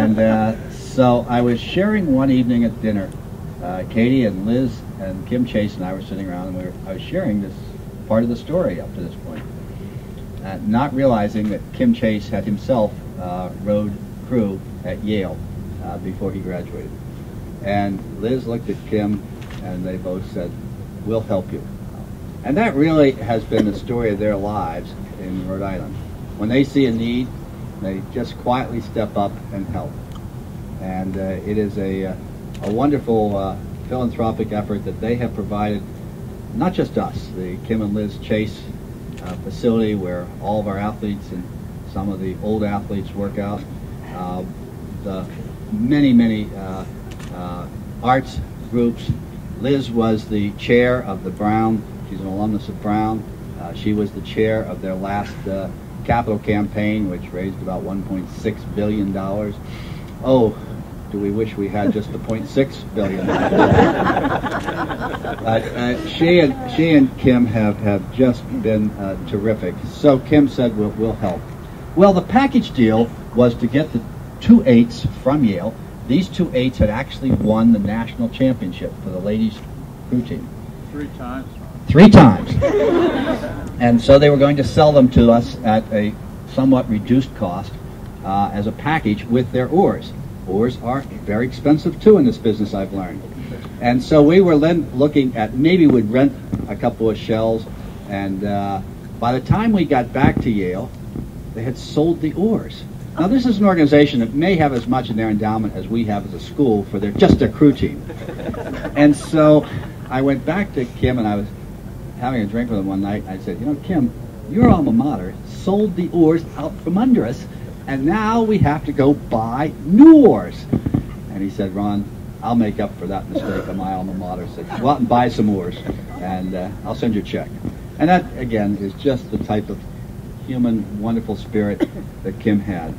And so I was sharing one evening at dinner. Katie and Liz and Kim Chace and I were sitting around, and I was sharing this part of the story up to this point, not realizing that Kim Chace had himself rowed crew at Yale before he graduated. And Liz looked at Kim, and they both said, "We'll help you." And that really has been the story of their lives in Rhode Island. When they see a need, they just quietly step up and help. And it is a wonderful philanthropic effort that they have provided, not just us, the Kim and Liz Chace facility where all of our athletes and some of the old athletes work out, the many arts groups. Liz was the chair of the Brown. She's an alumnus of Brown. She was the chair of their last capital campaign, which raised about $1.6 billion. Oh, do we wish we had just the $0.6 billion? She and Kim have just been terrific. So Kim said, we'll help. Well, the package deal was to get the 2 8s from Yale. These 2 8s had actually won the national championship for the ladies crew team. 3 times. 3 times. And so they were going to sell them to us at a somewhat reduced cost as a package with their oars. Oars are very expensive too in this business, I've learned. And so we were then looking at maybe we'd rent a couple of shells, and by the time we got back to Yale, they had sold the oars. Now this is an organization that may have as much in their endowment as we have as a school for just their crew team. And so I went back to Kim, and I was having a drink with him one night. I said, Kim, your alma mater sold the oars out from under us, and now we have to go buy new oars. And he said, Ron, I'll make up for that mistake on my alma mater. Said, go out and buy some oars, and I'll send you a check. And that, again, is just the type of human, wonderful spirit that Kim had.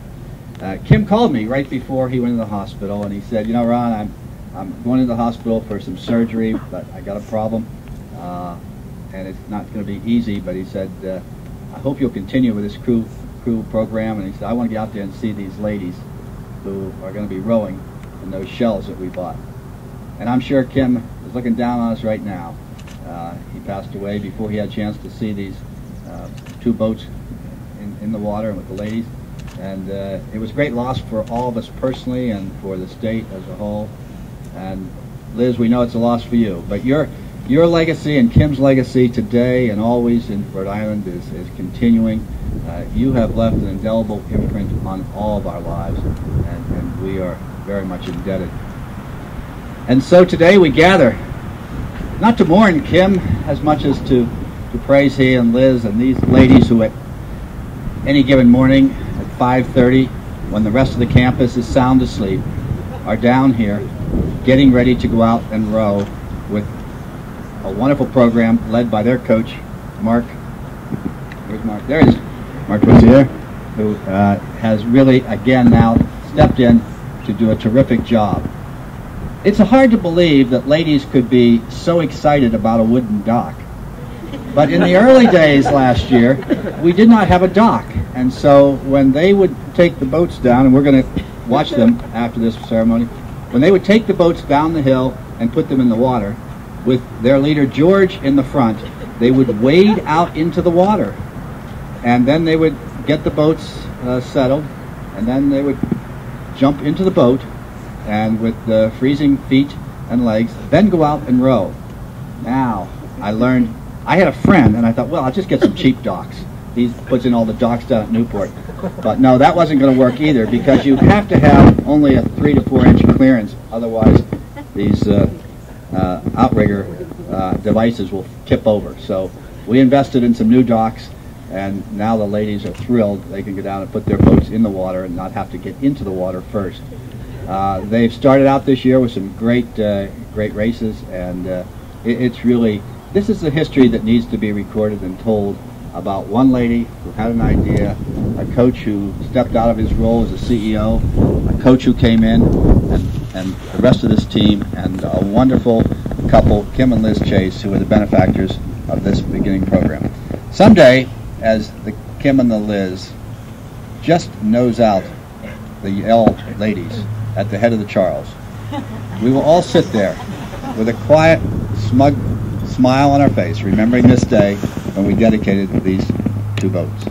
Kim called me right before he went to the hospital, and he said, Ron, I'm going to the hospital for some surgery, but I got a problem, and it's not going to be easy. But he said, I hope you'll continue with this crew program. And he said, I want to get out there and see these ladies who are going to be rowing in those shells that we bought. And I'm sure Kim is looking down on us right now. He passed away before he had a chance to see these 2 boats in the water and with the ladies. And it was a great loss for all of us personally and for the state as a whole. And Liz, we know it's a loss for you, but your legacy and Kim's legacy today and always in Rhode Island is continuing. You have left an indelible imprint on all of our lives, and we are very much indebted. And so today we gather, not to mourn Kim as much as to praise he and Liz and these ladies who at any given morning at 5:30, when the rest of the campus is sound asleep, are down here getting ready to go out and row with a wonderful program led by their coach, Mark. Where's Mark? There he is. Mark Wizzier, who has really, again, now stepped in to do a terrific job. It's hard to believe that ladies could be so excited about a wooden dock. But in the early days last year, we did not have a dock. And so when they would take the boats down, and we're going to watch them after this ceremony, when they would take the boats down the hill and put them in the water, with their leader George in the front, they would wade out into the water. And then they would get the boats settled, and then they would jump into the boat, and with the freezing feet and legs, then go out and row. Now, I learned, I had a friend, and I thought, well, I'll just get some cheap docks. He puts in all the docks down at Newport. But no, that wasn't going to work either, because you have to have only a 3 to 4 inch clearance. Otherwise, these outrigger devices will tip over. So we invested in some new docks, and now the ladies are thrilled. They can go down and put their boats in the water and not have to get into the water first. They've started out this year with some great races, and it's really, this is the history that needs to be recorded and told about one lady who had an idea, a coach who stepped out of his role as a CEO, a coach who came in, and the rest of this team, and a wonderful couple, Kim and Liz Chace, who are the benefactors of this beginning program. Someday, as the Kim and the Liz just nose out the L ladies at the head of the Charles. We will all sit there with a quiet, smug smile on our face, remembering this day when we dedicated these 2 boats.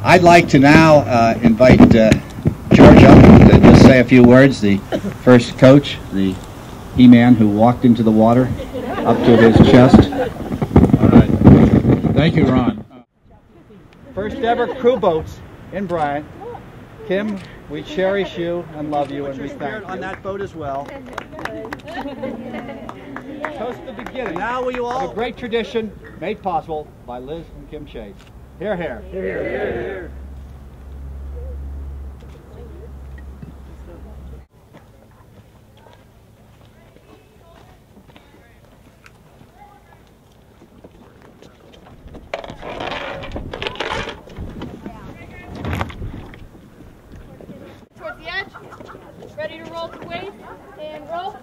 I'd like to now invite George up to just say a few words, the first coach, the He-Man who walked into the water up to his chest. All right. Thank you, Ron. First ever crew boats in Bryant. Kim, we cherish you and love you, and we thank you. On that boat as well. Toast the beginning. Now will you all? A great tradition made possible by Liz and Kim Chace. Hear, hear. Hear, hear. Hear, hear. Towards the edge. Ready to roll to waist and roll.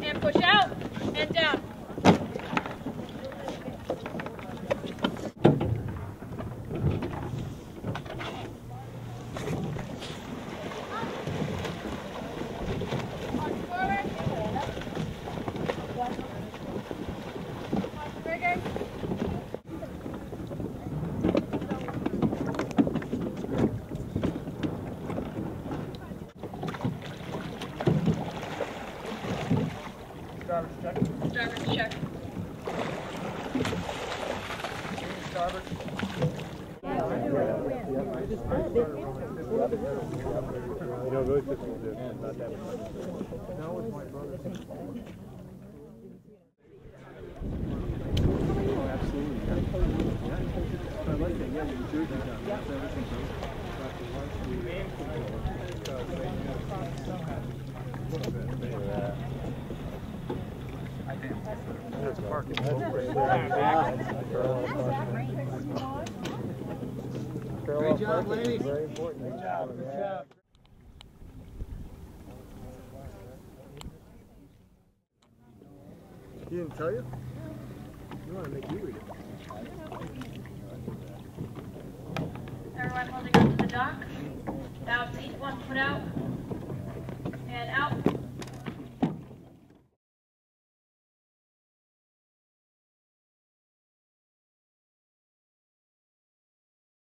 And push out and down. Driver's check. Starboard. Great job, ladies. Very important. Good job. Good job. He didn't tell you? We want to make you read it. Everyone holding on to the dock. Bow seat, 1 foot out.